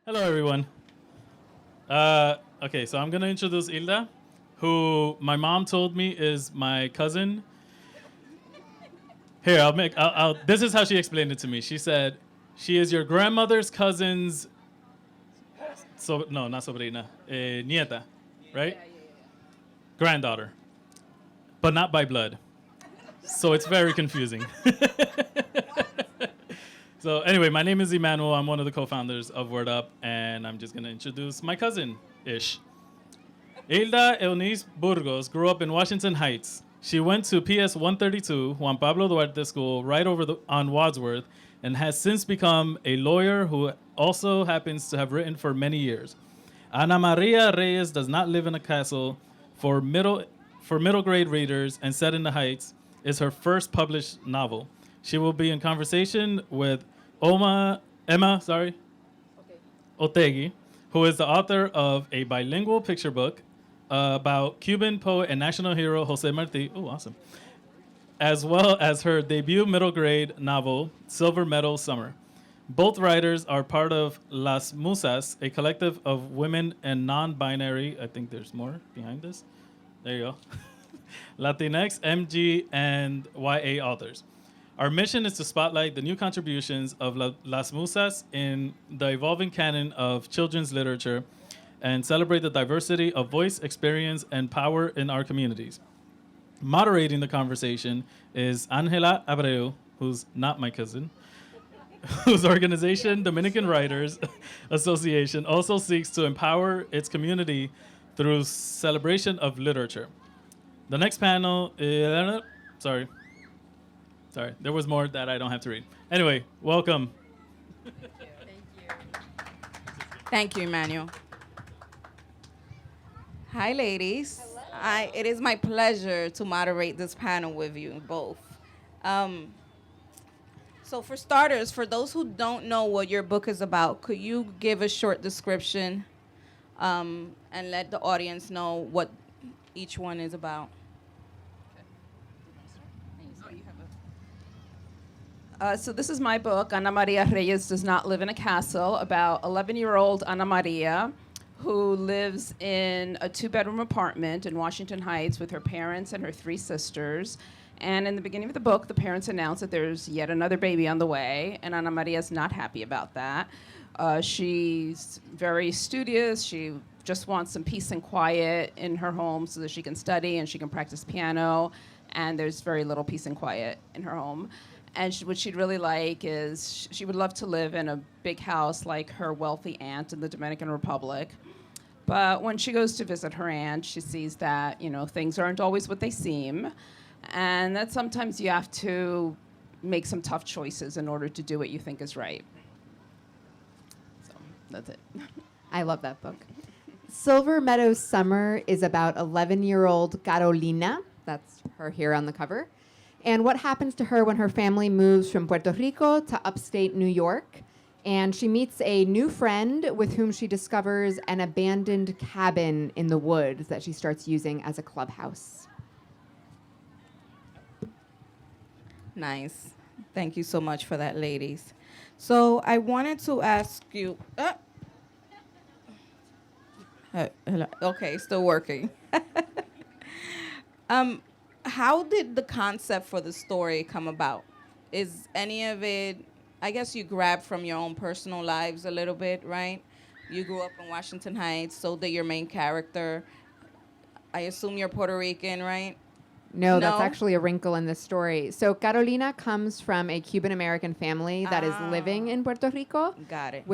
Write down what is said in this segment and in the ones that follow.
Hello, everyone. Okay, so I'm gonna introduce Hilda, who my mom told me is my cousin. Here, this is how she explained it to me. She said, she is your grandmother's cousin's, so, no, not sobrina, nieta, right? Granddaughter, but not by blood. So it's very confusing. So anyway, my name is Emmanuel. I'm one of the co-founders of Word Up, and I'm just gonna introduce my cousin-ish. Hilda Eunice Burgos grew up in Washington Heights. She went to PS 132 Juan Pablo Duarte School right on Wadsworth, and has since become a lawyer who also happens to have written for many years. Ana Maria Reyes does not live in a castle for middle grade readers, and Set in the Heights is her first published novel. She will be in conversation with Emma Otheguy, who is the author of a bilingual picture book about Cuban poet and national hero Jose Marti. Oh, awesome. As well as her debut middle grade novel, Silver Medal Summer. Both writers are part of Las Musas, a collective of women and non-binary, I think there's more behind this. There you go. Latinx, MG, and YA authors. Our mission is to spotlight the new contributions of Las Musas in the evolving canon of children's literature and celebrate the diversity of voice, experience, and power in our communities. Moderating the conversation is Angela Abreu, who's not my cousin, whose organization, Dominican Writers Association, also seeks to empower its community through celebration of literature. The next panel is, sorry, there was more that I don't have to read. Anyway, welcome. Thank you, Emmanuel. Hi, ladies. Hello. It is my pleasure to moderate this panel with you both. So for starters, for those who don't know what your book is about, could you give a short description and let the audience know what each one is about? So this is my book, Ana Maria Reyes Does Not Live in a Castle, about 11-year-old Ana Maria, who lives in a 2-bedroom apartment in Washington Heights with her parents and her 3 sisters. And in the beginning of the book, the parents announce that there's yet another baby on the way, and Ana Maria's not happy about that. She's very studious. She just wants some peace and quiet in her home so that she can study and she can practice piano, and there's very little peace and quiet in her home. And what she'd really like is she would love to live in a big house like her wealthy aunt in the Dominican Republic. But when she goes to visit her aunt, she sees that, things aren't always what they seem, and that sometimes you have to make some tough choices in order to do what you think is right. So that's it. I love that book. Silver Meadows Summer is about 11-year-old Carolina. That's her here on the cover. And what happens to her when her family moves from Puerto Rico to upstate New York. And she meets a new friend with whom she discovers an abandoned cabin in the woods that she starts using as a clubhouse. Nice. Thank you so much for that, ladies. So I wanted to ask you... hello. Okay, still working. How did the concept for the story come about? Is any of it, I guess you grabbed from your own personal lives a little bit, right? You grew up in Washington Heights, so did your main character. I assume you're Puerto Rican, right? No, that's actually a wrinkle in this story. So Carolina comes from a Cuban-American family that is living in Puerto Rico. Got it.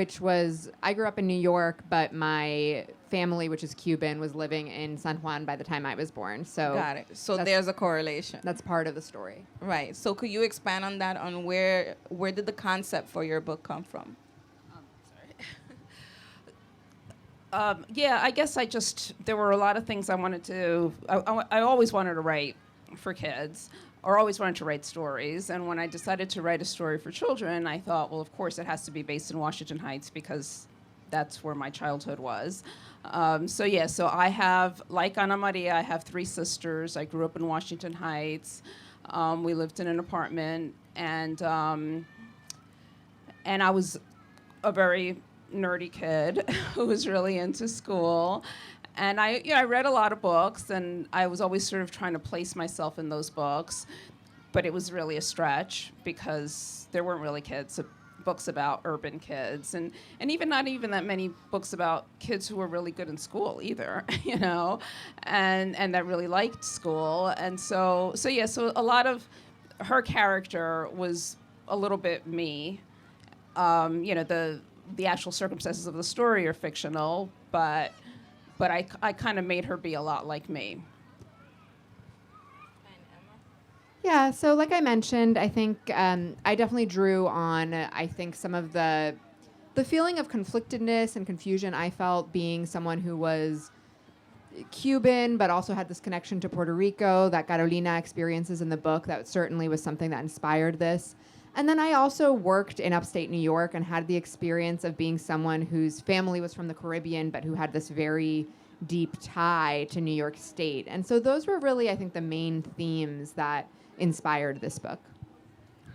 I grew up in New York, but my family, which is Cuban, was living in San Juan by the time I was born. So got it. So there's a correlation. That's part of the story. Right. So could you expand on that, on where did the concept for your book come from? Yeah, I guess there were a lot of things I wanted to, I always wanted to write for kids, or always wanted to write stories. And when I decided to write a story for children, I thought, well, of course, it has to be based in Washington Heights because that's where my childhood was. So I have, like Ana Maria, I have 3 sisters. I grew up in Washington Heights. We lived in an apartment, and I was a very nerdy kid who was really into school. And I read a lot of books, and I was always sort of trying to place myself in those books. But it was really a stretch because there weren't really books about urban kids, and even not even that many books about kids who were really good in school either, you know, and that really liked school. And so a lot of her character was a little bit me. The actual circumstances of the story are fictional, but I kind of made her be a lot like me. Yeah, so like I mentioned, I think I definitely drew on, I think, some of the feeling of conflictedness and confusion I felt being someone who was Cuban, but also had this connection to Puerto Rico that Carolina experiences in the book. That certainly was something that inspired this. And then I also worked in upstate New York and had the experience of being someone whose family was from the Caribbean, but who had this very deep tie to New York State. And so those were really, I think, the main themes that inspired this book.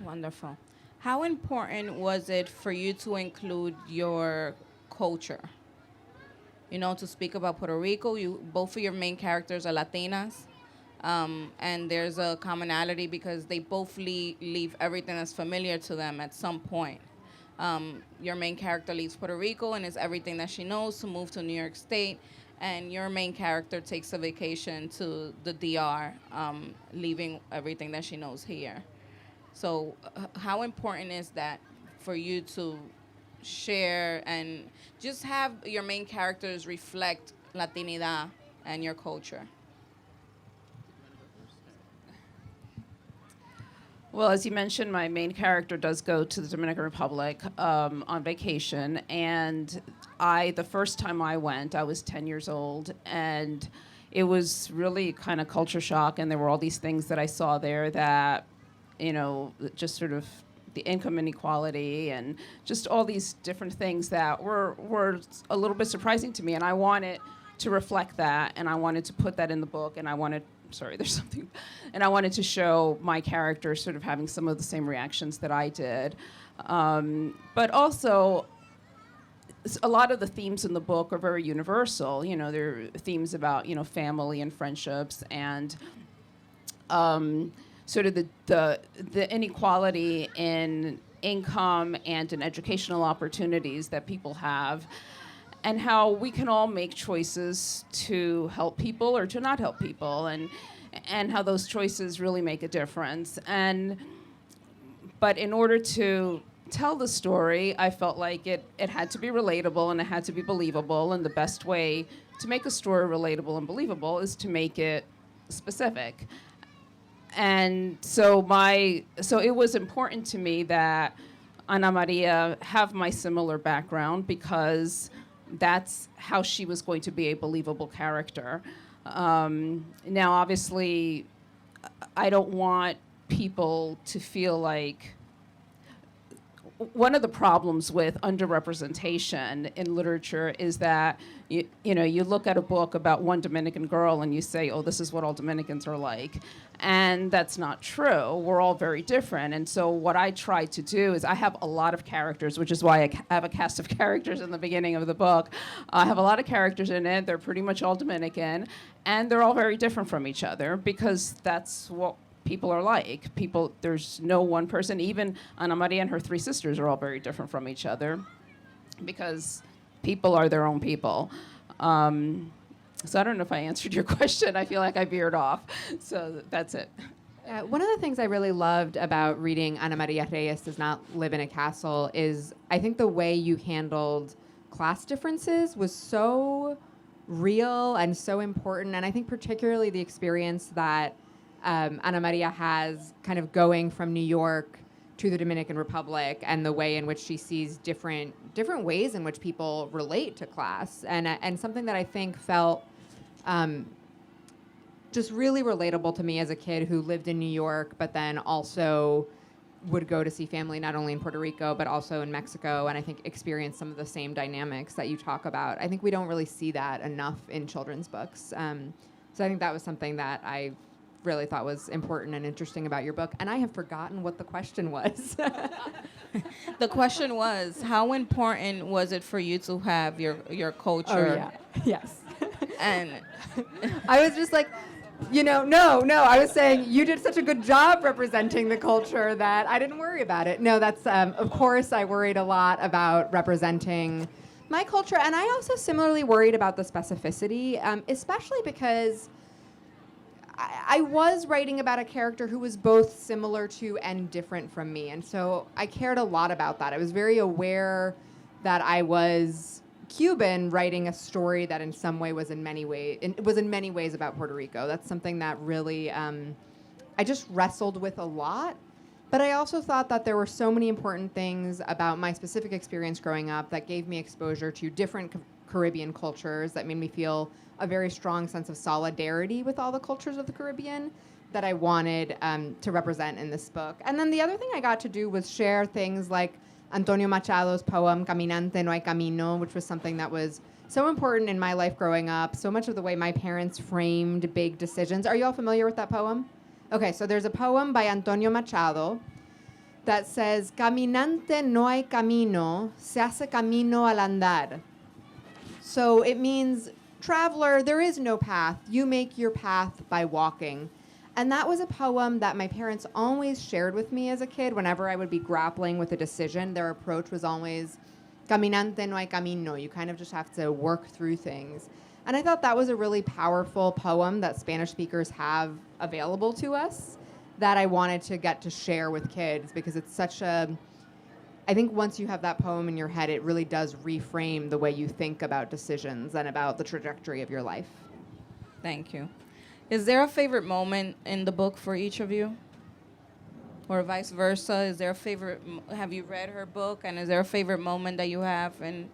Wonderful. How important was it for you to include your culture? You know, to speak about Puerto Rico, both of your main characters are Latinas, and there's a commonality because they both leave everything that's familiar to them at some point. Your main character leaves Puerto Rico and is everything that she knows to move to New York State, and your main character takes a vacation to the DR, leaving everything that she knows here. So how important is that for you to share and just have your main characters reflect Latinidad and your culture? Well, as you mentioned, my main character does go to the Dominican Republic on vacation, and the first time I went, I was 10 years old, and it was really kind of culture shock, and there were all these things that I saw there that, you know, just sort of the income inequality and just all these different things that were a little bit surprising to me, and I wanted to reflect that, and I wanted to put that in the book, and I wanted to show my character sort of having some of the same reactions that I did. But also, a lot of the themes in the book are very universal. You know, there are themes about, you know, family and friendships and sort of the inequality in income and in educational opportunities that people have, and how we can all make choices to help people or to not help people, and how those choices really make a difference. But in order to tell the story, I felt like it had to be relatable and it had to be believable, and the best way to make a story relatable and believable is to make it specific. And so it was important to me that Ana Maria have my similar background, because that's how she was going to be a believable character. Now, obviously, I don't want people to feel like one of the problems with underrepresentation in literature is that you look at a book about one Dominican girl and you say, oh, this is what all Dominicans are like. And that's not true. We're all very different. And so what I try to do is I have a lot of characters, which is why I have a cast of characters in the beginning of the book. I have a lot of characters in it. They're pretty much all Dominican. And they're all very different from each other, because that's what people are like. There's no one person. Even Ana Maria and her three sisters are all very different from each other, because people are their own people. So I don't know if I answered your question. I feel like I veered off. So that's it. One of the things I really loved about reading Ana Maria Reyes Does Not Live in a Castle is I think the way you handled class differences was so real and so important. And I think particularly the experience that Ana Maria has kind of going from New York to the Dominican Republic, and the way in which she sees different ways in which people relate to class, and something that I think felt just really relatable to me as a kid who lived in New York, but then also would go to see family not only in Puerto Rico but also in Mexico, and I think experience some of the same dynamics that you talk about. I think we don't really see that enough in children's books. So I think that was something that I really thought was important and interesting about your book. And I have forgotten what the question was. The question was, how important was it for you to have your culture? Oh, yeah. Yes. And I was just like, no. I was saying you did such a good job representing the culture that I didn't worry about it. No, that's, of course, I worried a lot about representing my culture. And I also similarly worried about the specificity, especially because I was writing about a character who was both similar to and different from me. And so I cared a lot about that. I was very aware that I was Cuban writing a story that in some way was in many ways about Puerto Rico. That's something that really I just wrestled with a lot. But I also thought that there were so many important things about my specific experience growing up that gave me exposure to different Caribbean cultures that made me feel a very strong sense of solidarity with all the cultures of the Caribbean that I wanted to represent in this book. And then the other thing I got to do was share things like Antonio Machado's poem, Caminante no hay camino, which was something that was so important in my life growing up, so much of the way my parents framed big decisions. Are you all familiar with that poem? Okay, so there's a poem by Antonio Machado that says, Caminante no hay camino, se hace camino al andar. So it means, traveler, there is no path. You make your path by walking. And that was a poem that my parents always shared with me as a kid whenever I would be grappling with a decision. Their approach was always, Caminante no hay camino. You kind of just have to work through things. And I thought that was a really powerful poem that Spanish speakers have available to us that I wanted to get to share with kids because it's such a, I think once you have that poem in your head, it really does reframe the way you think about decisions and about the trajectory of your life. thank you. Is there a favorite moment in the book for each of you? Or vice versa? Is there a favorite, have you read her book, and is there a favorite moment that you have? And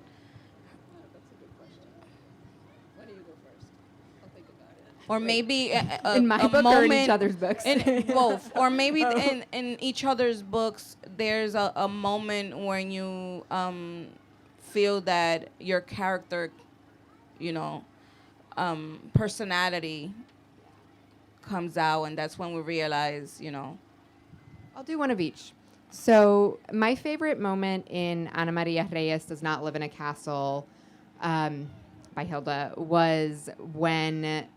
or maybe in my a book moment, or in each other's books? In both. Or maybe in each other's books, there's a moment when you feel that your character, personality comes out, and that's when we realize, I'll do one of each. So my favorite moment in Ana Maria Reyes Does Not Live in a Castle by Hilda was when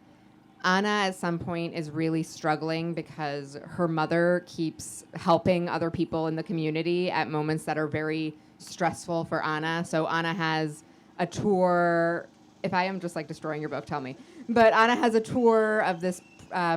Ana at some point is really struggling because her mother keeps helping other people in the community at moments that are very stressful for Ana. So Ana has a tour. If I am just like destroying your book, tell me. But Ana has a tour of this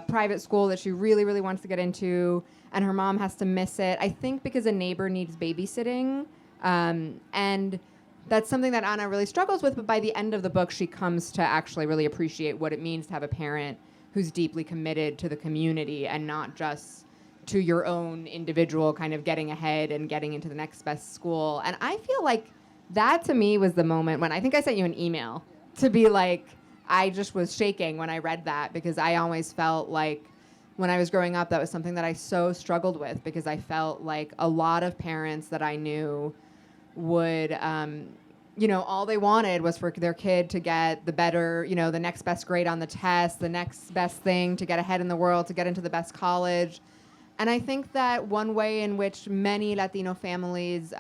private school that she really, really wants to get into, and her mom has to miss it, I think because a neighbor needs babysitting. And that's something that Ana really struggles with, but by the end of the book, she comes to actually really appreciate what it means to have a parent who's deeply committed to the community and not just to your own individual kind of getting ahead and getting into the next best school. And I feel like that to me was the moment when I think I sent you an email to be like, I just was shaking when I read that because I always felt like when I was growing up, that was something that I so struggled with because I felt like a lot of parents that I knew would, all they wanted was for their kid to get the better, the next best grade on the test, the next best thing to get ahead in the world, to get into the best college. And I think that one way in which many Latino families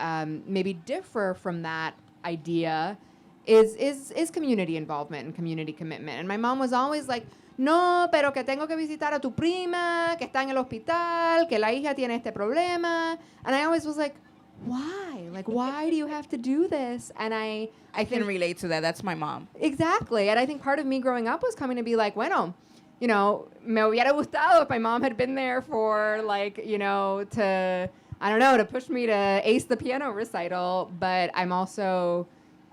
maybe differ from that idea is community involvement and community commitment. And my mom was always like, no, pero que tengo que visitar a tu prima, que está en el hospital, que la hija tiene este problema. And I always was like, why? Like, why do you have to do this? And I can relate to that. That's my mom. Exactly. And I think part of me growing up was coming to be like, bueno, me hubiera gustado if my mom had been there for like, to push me to ace the piano recital. But I'm also,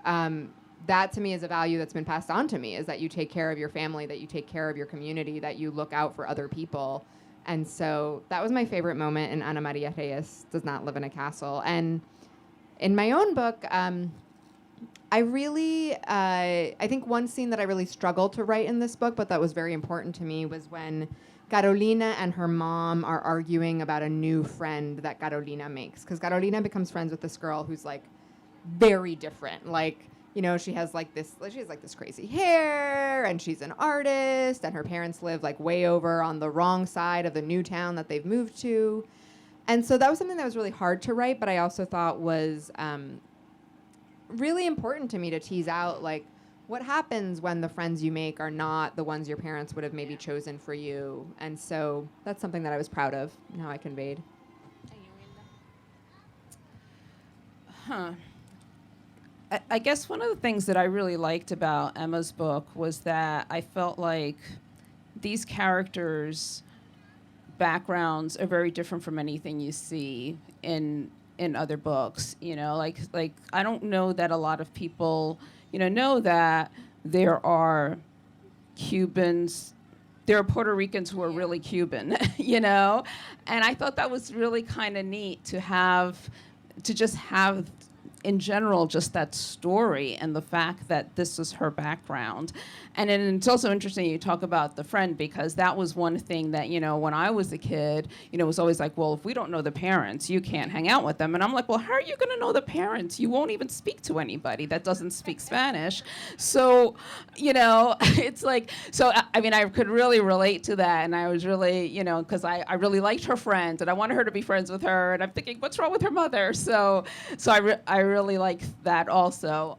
that to me is a value that's been passed on to me, is that you take care of your family, that you take care of your community, that you look out for other people. And so that was my favorite moment in Ana Maria Reyes Does Not Live in a Castle. And in my own book, I think one scene that I really struggled to write in this book, but that was very important to me, was when Carolina and her mom are arguing about a new friend that Carolina makes. Because Carolina becomes friends with this girl who's like very different. Like, you know, she has like this crazy hair, and she's an artist, and her parents live like way over on the wrong side of the new town that they've moved to. And so that was something that was really hard to write, but I also thought was really important to me to tease out, like, what happens when the friends you make are not the ones your parents would have maybe chosen for you. And so that's something that I was proud of and how I conveyed. I guess one of the things that I really liked about Emma's book was that I felt like these characters' backgrounds are very different from anything you see in other books. You know, like I don't know that a lot of people, you know that there are Cubans, there are Puerto Ricans who are really Cuban, you know, and I thought that was really kind of neat to just have in general just that story and the fact that this is her background. And then it's also interesting you talk about the friend, because that was one thing that, you know, when I was a kid, you know, it was always like, well, if we don't know the parents, you can't hang out with them. And I'm like, well, how are you going to know the parents? You won't even speak to anybody that doesn't speak Spanish. So, you know, it's like, so, I mean, I could really relate to that. And I was really, you know, because I really liked her friend and I wanted her to be friends with her. And I'm thinking, what's wrong with her mother? So I really like that also.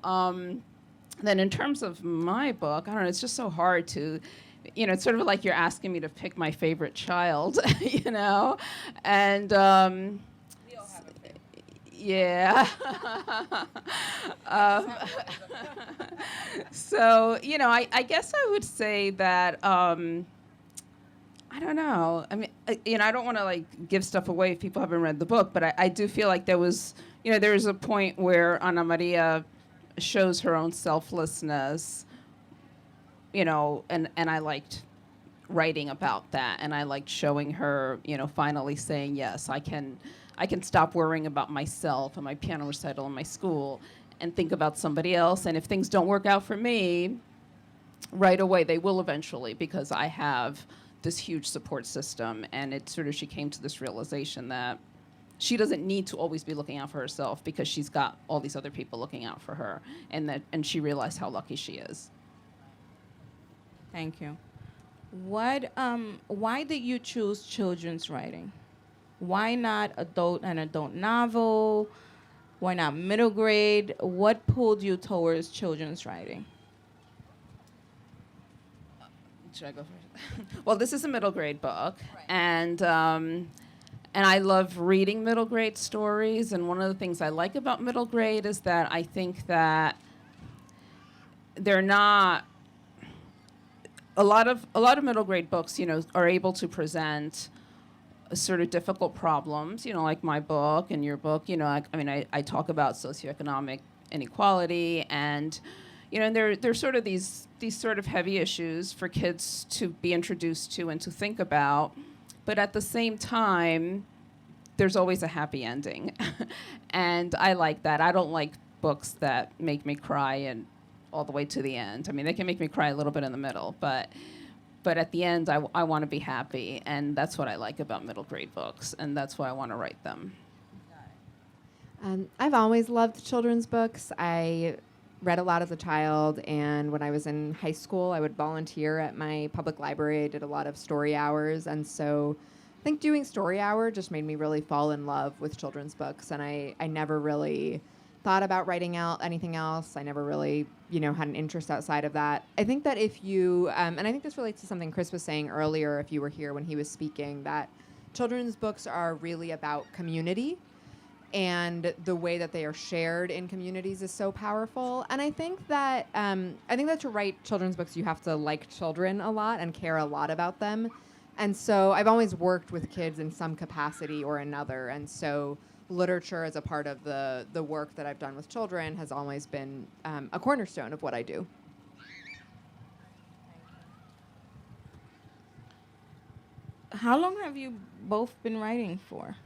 Then in terms of my book, I don't know, it's just so hard to, you know, it's sort of like you're asking me to pick my favorite child, you know? And, we all have a favorite. Yeah. So, you know, I guess I would say that, I don't know. I mean, you know, I don't want to, like, give stuff away if people haven't read the book, but I do feel like there was a point where Ana Maria shows her own selflessness, you know, and I liked writing about that, and I liked showing her, you know, finally saying, yes, I can stop worrying about myself and my piano recital in my school and think about somebody else, and if things don't work out for me right away, they will eventually, because I have this huge support system. And it sort of, she came to this realization that she doesn't need to always be looking out for herself because she's got all these other people looking out for her, and she realized how lucky she is. Thank you. Why did you choose children's writing? Why not an adult novel? Why not middle grade? What pulled you towards children's writing? Should I go first? Well, this is a middle grade book, right. And I love reading middle grade stories. And one of the things I like about middle grade is that I think that they're not a lot of middle grade books, you know, are able to present sort of difficult problems, you know, like my book and your book. You know, I talk about socioeconomic inequality, and you know, and they're sort of these sort of heavy issues for kids to be introduced to and to think about. But at the same time, there's always a happy ending. And I like that. I don't like books that make me cry and all the way to the end. I mean, they can make me cry a little bit in the middle, but at the end, I want to be happy. And that's what I like about middle grade books, and that's why I want to write them. I've always loved children's books. I read a lot as a child, and when I was in high school, I would volunteer at my public library. I did a lot of story hours, and so I think doing story hour just made me really fall in love with children's books, and I never really thought about writing out anything else. I never really, you know, had an interest outside of that. I think that if you, and I think this relates to something Chris was saying earlier, if you were here when he was speaking, that children's books are really about community, and the way that they are shared in communities is so powerful. And I think that to write children's books, you have to like children a lot and care a lot about them. And so I've always worked with kids in some capacity or another. And so literature as a part of the work that I've done with children has always been a cornerstone of what I do. How long have you both been writing for?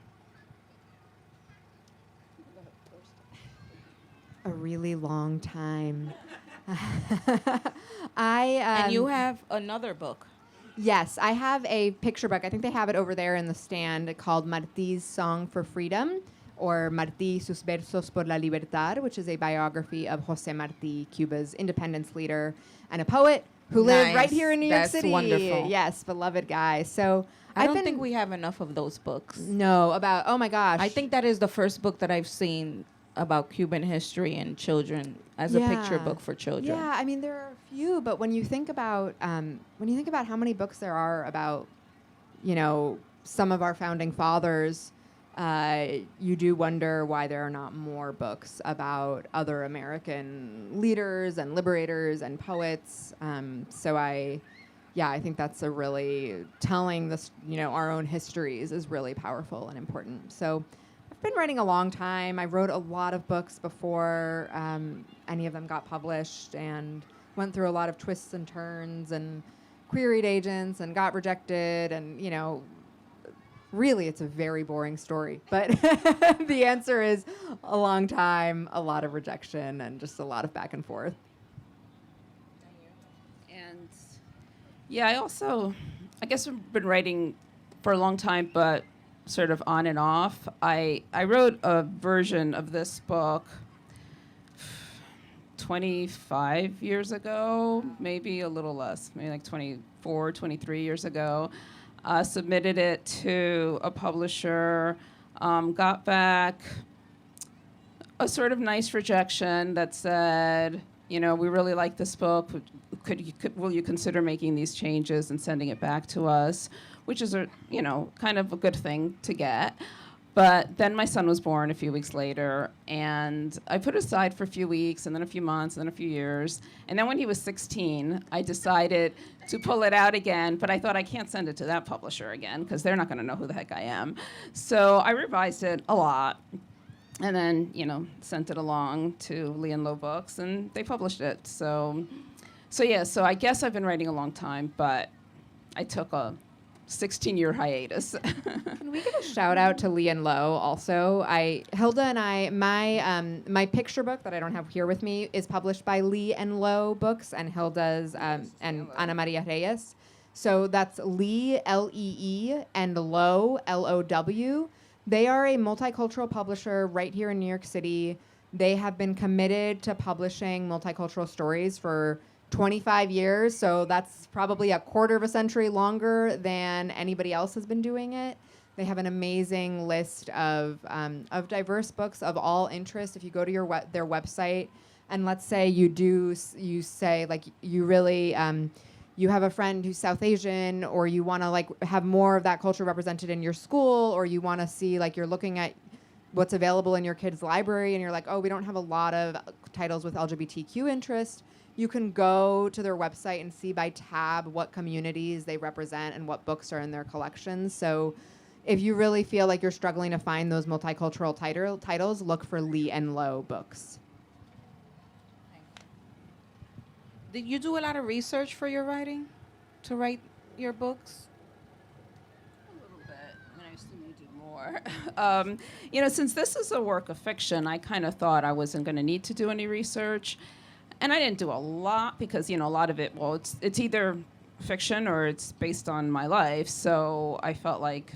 A really long time. And you have another book. Yes, I have a picture book. I think they have it over there in the stand called Martí's Song for Freedom, or Martí, sus versos por la libertad, which is a biography of José Martí, Cuba's independence leader and a poet who lived right here in New York That's City. wonderful. Yes, beloved guy. So I I've don't been, think we have enough of those books. No, about, oh my gosh. I think that is the first book that I've seen about Cuban history and children as a picture book for children. Yeah, I mean there are a few, but when you think about how many books there are about, you know, some of our founding fathers, you do wonder why there are not more books about other American leaders and liberators and poets. So I think that's a really telling this, you know, our own histories is really powerful and important. So I've been writing a long time. I wrote a lot of books before any of them got published, and went through a lot of twists and turns and queried agents and got rejected, and, you know, really it's a very boring story. But the answer is a long time, a lot of rejection, and just a lot of back and forth. And yeah, I guess I've been writing for a long time, but sort of on and off. I wrote a version of this book 25 years ago, maybe a little less, maybe like 24, 23 years ago. Submitted it to a publisher, got back a sort of nice rejection that said, you know, we really like this book. Will you consider making these changes and sending it back to us? Which is kind of a good thing to get. But then my son was born a few weeks later, and I put it aside for a few weeks, and then a few months, and then a few years. And then when he was 16, I decided to pull it out again, but I thought I can't send it to that publisher again, because they're not going to know who the heck I am. So I revised it a lot, and then, sent it along to Lee and Low Books, and they published it. So I guess I've been writing a long time, but I took a 16-year hiatus. Can we give a shout out to Lee and Low also? Hilda and I, my picture book that I don't have here with me is published by Lee and Low Books, and Hilda's and Ana Maria Reyes. So that's Lee, L-E-E, and Low, L-O-W. They are a multicultural publisher right here in New York City. They have been committed to publishing multicultural stories for 25 years, so that's probably a quarter of a century longer than anybody else has been doing it. They have an amazing list of diverse books of all interest. If you go to their website, and let's say you say like you really you have a friend who's South Asian, or you want to like have more of that culture represented in your school, or you want to see like you're looking at what's available in your kid's library, and you're like, oh, we don't have a lot of titles with LGBTQ interest. You can go to their website and see by tab what communities they represent and what books are in their collections. So if you really feel like you're struggling to find those multicultural titles, look for Lee and Low Books. Did you do a lot of research for your writing to write your books? A little bit. I mean, I assume you do more. Since this is a work of fiction, I kind of thought I wasn't going to need to do any research. And I didn't do a lot because, a lot of it, well, it's either fiction or it's based on my life. So I felt like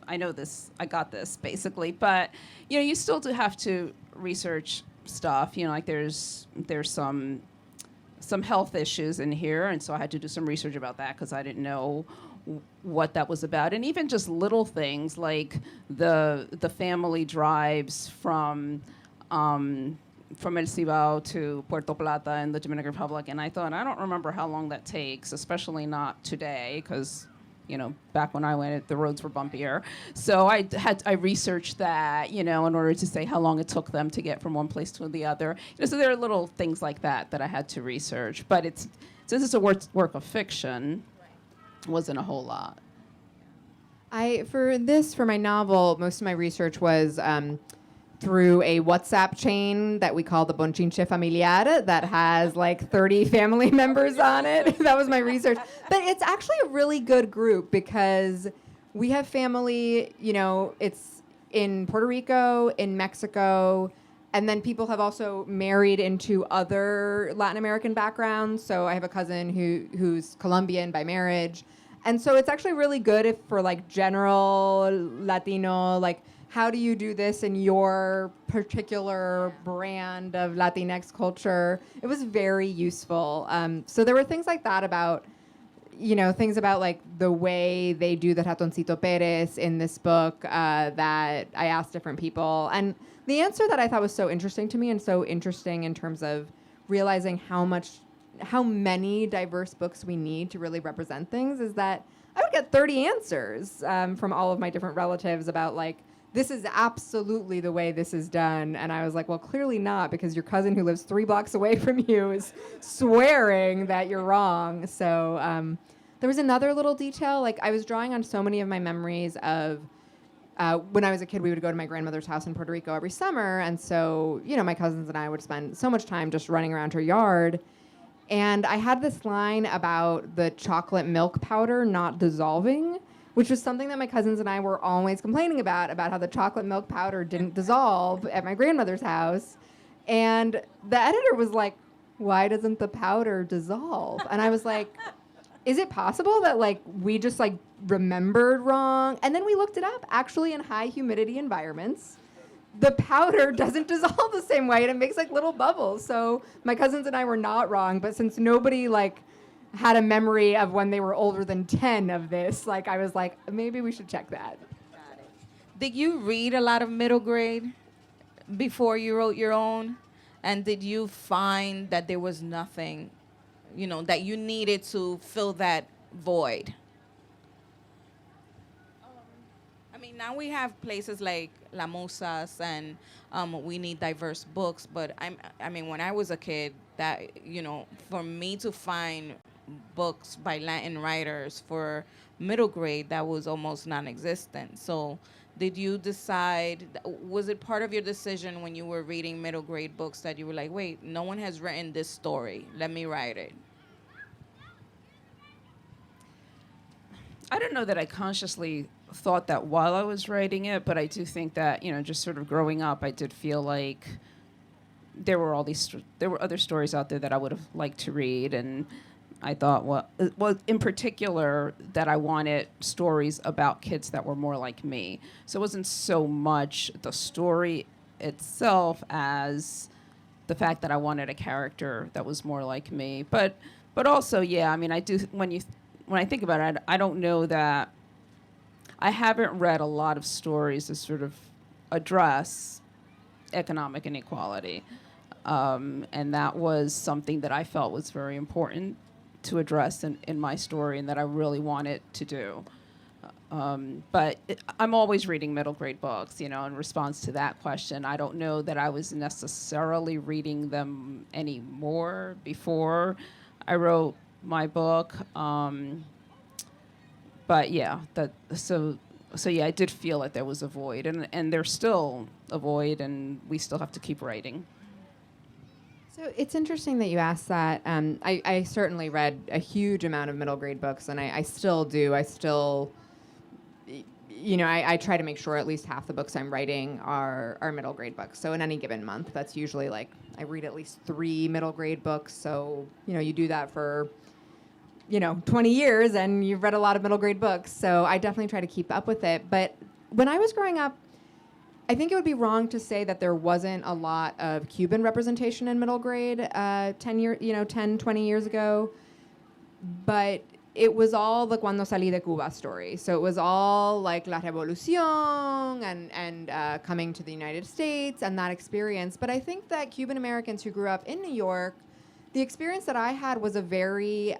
I know this, I got this, basically. But, you still do have to research stuff. Like there's some health issues in here. And so I had to do some research about that because I didn't know what that was about. And even just little things like the family drives from El Cibao to Puerto Plata in the Dominican Republic, and I thought, I don't remember how long that takes, especially not today, because, back when I went, the roads were bumpier. So I researched that, in order to say how long it took them to get from one place to the other. So there are little things like that I had to research. But since it's a work of fiction, it wasn't a whole lot. For my novel, most of my research was through a WhatsApp chain that we call the Bonchinche Familiar that has like 30 family members on it. That was my research. But it's actually a really good group because we have family, it's in Puerto Rico, in Mexico, and then people have also married into other Latin American backgrounds. So I have a cousin who's Colombian by marriage. And so it's actually really good for like general Latino, like how do you do this in your particular brand of Latinx culture? It was very useful. So there were things like that about, things about like the way they do the Ratoncito Pérez in this book that I asked different people. And the answer that I thought was so interesting to me and so interesting in terms of realizing how many diverse books we need to really represent things is that I would get 30 answers from all of my different relatives about like, this is absolutely the way this is done. And I was like, well, clearly not, because your cousin who lives 3 blocks away from you is swearing that you're wrong. So there was another little detail. Like I was drawing on so many of my memories of when I was a kid, we would go to my grandmother's house in Puerto Rico every summer. And so, my cousins and I would spend so much time just running around her yard. And I had this line about the chocolate milk powder not dissolving, which was something that my cousins and I were always complaining about how the chocolate milk powder didn't dissolve at my grandmother's house. And the editor was like, why doesn't the powder dissolve? And I was like, is it possible that like we just like remembered wrong? And then we looked it up. Actually, in high humidity environments, the powder doesn't dissolve the same way and it makes like little bubbles. So my cousins and I were not wrong, but since nobody like had a memory of when they were older than 10 of this, like I was like, maybe we should check that. Got it. Did you read a lot of middle grade before you wrote your own? And did you find that there was nothing, that you needed to fill that void? I mean, now we have places like Las Musas and we need diverse books, but I mean, when I was a kid, that, for me to find books by Latin writers for middle grade, that was almost non-existent. So did you decide, was it part of your decision when you were reading middle grade books that you were like, wait, no one has written this story, let me write it? I don't know that I consciously thought that while I was writing it, but I do think that, just sort of growing up, I did feel like there were other stories out there that I would have liked to read, and I thought, well, in particular, that I wanted stories about kids that were more like me. So it wasn't so much the story itself as the fact that I wanted a character that was more like me. But also, yeah, I mean, I do, when I think about it, I don't know that, I haven't read a lot of stories that sort of address economic inequality. And that was something that I felt was very important to address in my story and that I really wanted to do. But I'm always reading middle grade books, in response to that question. I don't know that I was necessarily reading them anymore before I wrote my book. But yeah, so yeah, I did feel like there was a void, and there's still a void, and we still have to keep writing. So it's interesting that you asked that. I certainly read a huge amount of middle grade books, and I still do. I still, I try to make sure at least half the books I'm writing are middle grade books. So in any given month, that's usually like I read at least 3 middle grade books. So, you do that for 20 years and you've read a lot of middle grade books. So I definitely try to keep up with it. But when I was growing up, I think it would be wrong to say that there wasn't a lot of Cuban representation in middle grade 10, 20 years ago. But it was all the Cuando Salí de Cuba story. So it was all like La Revolución and coming to the United States and that experience. But I think that Cuban Americans who grew up in New York, the experience that I had was a very,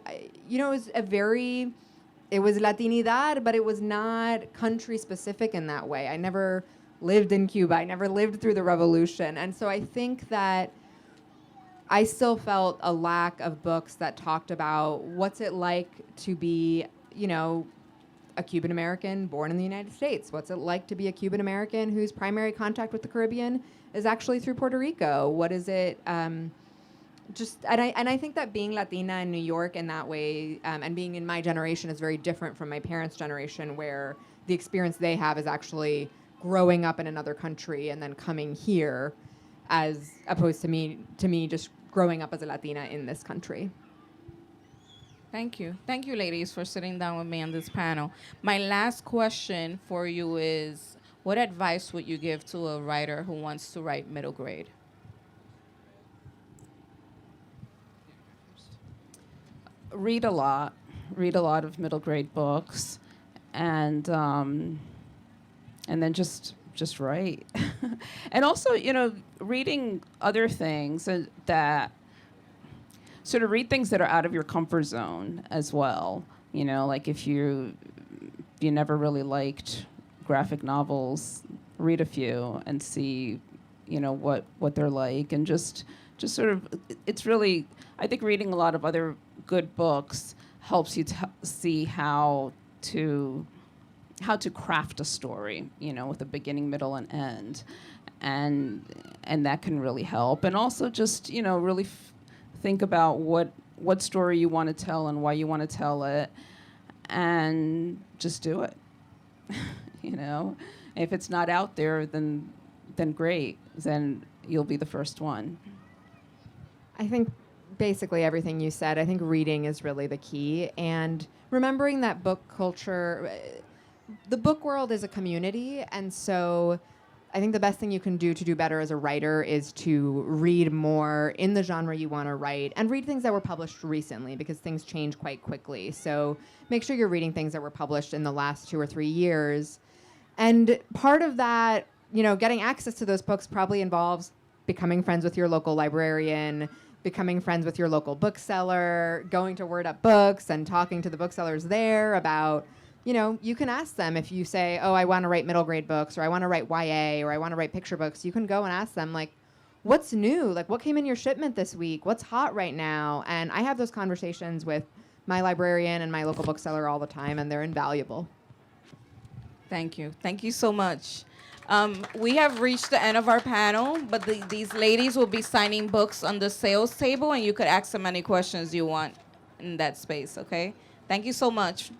it was Latinidad, but it was not country specific in that way. I never lived in Cuba. I never lived through the revolution. And so I think that I still felt a lack of books that talked about what's it like to be, a Cuban American born in the United States. What's it like to be a Cuban American whose primary contact with the Caribbean is actually through Puerto Rico? What is it? And I think that being Latina in New York in that way, and being in my generation is very different from my parents' generation, where the experience they have is actually growing up in another country and then coming here, as opposed to me just growing up as a Latina in this country. Thank you. Thank you, ladies, for sitting down with me on this panel. My last question for you is, what advice would you give to a writer who wants to write middle grade? Read a lot of middle grade books, and then just write. And also, reading other things that sort of read things that are out of your comfort zone as well. Like if you never really liked graphic novels, read a few and see, what they're like, and just sort of, it's really, I think reading a lot of other good books helps you see how to craft a story, with a beginning, middle, and end, and that can really help. And also just, really think about what story you want to tell and why you want to tell it, and just do it. If it's not out there, then great, then you'll be the first one. I think basically everything you said. I think reading is really the key, and remembering that book culture, the book world is a community, and so I think the best thing you can do to do better as a writer is to read more in the genre you want to write, and read things that were published recently, because things change quite quickly. So make sure you're reading things that were published in the last 2 or 3 years. And part of that, getting access to those books probably involves becoming friends with your local librarian, becoming friends with your local bookseller, going to Word Up Books and talking to the booksellers there about, you can ask them if you say, oh, I want to write middle grade books, or I want to write YA, or I want to write picture books. You can go and ask them, like, what's new? Like, what came in your shipment this week? What's hot right now? And I have those conversations with my librarian and my local bookseller all the time, and they're invaluable. Thank you. Thank you so much. We have reached the end of our panel, but these ladies will be signing books on the sales table, and you could ask them any questions you want in that space, okay? Thank you so much.